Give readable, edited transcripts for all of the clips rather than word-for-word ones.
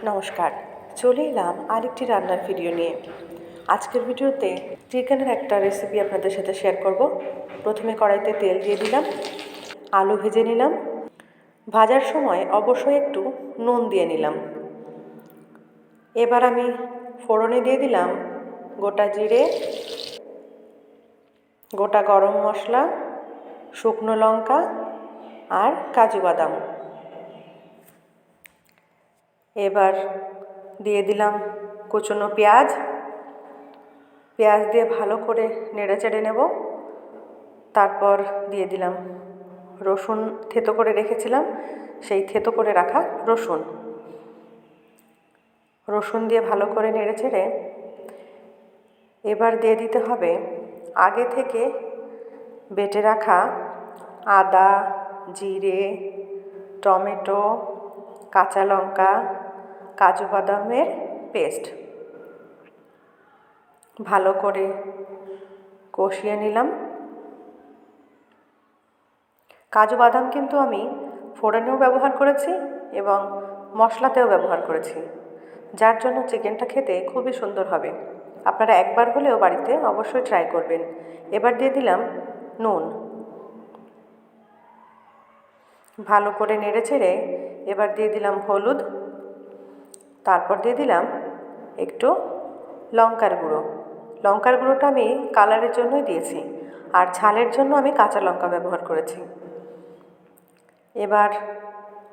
নমস্কার, চলে এলাম আরেকটি রান্নার ভিডিও নিয়ে। আজকের ভিডিওতে চিকেনের একটা রেসিপি আপনাদের সাথে শেয়ার করব। প্রথমে কড়াইতে তেল দিয়ে দিলাম, আলু ভেজে নিলাম। ভাজার সময় অবশ্যই একটু নুন দিয়ে নিলাম। এবার আমি ফোড়নে দিয়ে দিলাম গোটা জিরে, গোটা গরম মশলা, শুকনো লঙ্কা আর কাজু বাদাম। এবার দিয়ে দিলাম কুচনো পেঁয়াজ দিয়ে ভালো করে নেড়ে চেড়ে নেব। তারপর দিয়ে দিলাম রসুন, থেতো করে রেখেছিলাম, সেই থেতো করে রাখা রসুন দিয়ে ভালো করে নেড়ে চেড়ে এবার দিয়ে দিতে হবে আগে থেকে বেটে রাখা আদা, জিরে, টমেটো, কাঁচা লঙ্কা, কাজু বাদামের পেস্ট। ভালো করে কষিয়ে নিলাম। কাজু বাদাম কিন্তু আমি ফোড়নেও ব্যবহার করেছি এবং মশলাতেও ব্যবহার করেছি, যার জন্য চিকেনটা খেতে খুবই সুন্দর হবে। আপনারা একবার হলেও বাড়িতে অবশ্যই ট্রাই করবেন। এবার দিয়ে দিলাম নুন। ভালো করে নেড়ে চেড়ে এবার দিয়ে দিলাম হলুদ। তারপর দিয়ে দিলাম একটু লঙ্কার গুঁড়ো। লঙ্কার গুঁড়োটা আমি কালারের জন্যই দিয়েছি, আর ঝালের জন্য আমি কাঁচা লঙ্কা ব্যবহার করেছি। এবার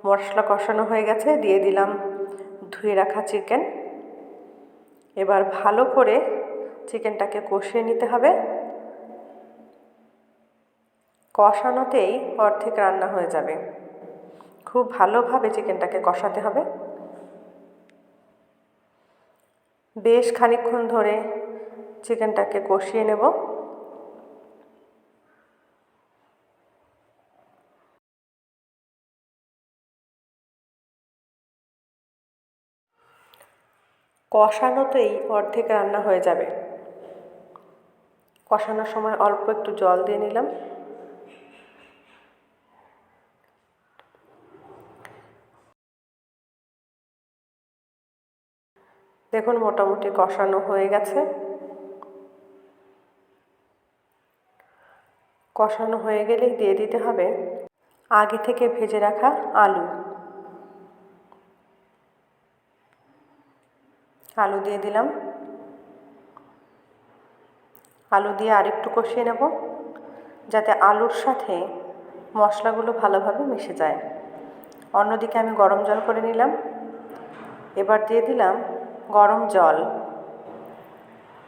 মশলা কষানো হয়ে গেছে, দিয়ে দিলাম ধুয়ে রাখা চিকেন। এবার ভালো করে চিকেনটাকে কষিয়ে নিতে হবে। কষানোতেই অর্ধেক রান্না হয়ে যাবে। খুব ভালোভাবে চিকেনটাকে কষাতে হবে। বেশ খানিকক্ষণ ধরে চিকেনটাকে কষিয়ে নেব। কষানোতেই অর্ধেক রান্না হয়ে যাবে। কষানোর সময় অল্প একটু জল দিয়ে নিলাম। দেখুন মোটামুটি কষানো হয়ে গেছে। কষানো হয়ে গেলেই দিয়ে দিতে হবে আগে থেকে ভেজে রাখা আলু। আলু দিয়ে দিলাম। আলু দিয়ে আরেকটু কষিয়ে নেব, যাতে আলুর সাথে মশলাগুলো ভালোভাবে মিশে যায়। অন্যদিকে আমি গরম জল করে নিলাম। এবার দিয়ে দিলাম গরম জল।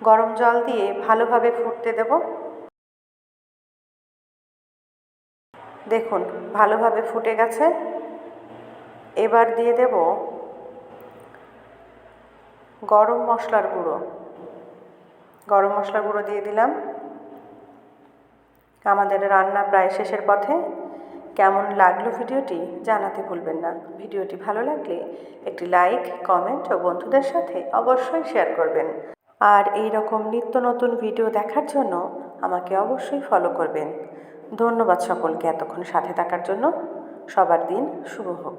গরম জল দিয়ে ভালোভাবে ফুটতে দেব। দেখুন ভালোভাবে ফুটে গেছে। এবার দিয়ে দেব গরম মশলার গুঁড়ো। গরম মশলার গুঁড়ো দিয়ে দিলাম। আমাদের রান্না প্রায় শেষের পথে। কেমন লাগলো ভিডিওটি জানাতে ভুলবেন না। ভিডিওটি ভালো লাগলে একটি লাইক, কমেন্ট ও বন্ধুদের সাথে অবশ্যই শেয়ার করবেন। আর এই রকম নিত্য নতুন ভিডিও দেখার জন্য আমাকে অবশ্যই ফলো করবেন। ধন্যবাদ সকলকে এতক্ষণ সাথে থাকার জন্য। সবার দিন শুভ হোক।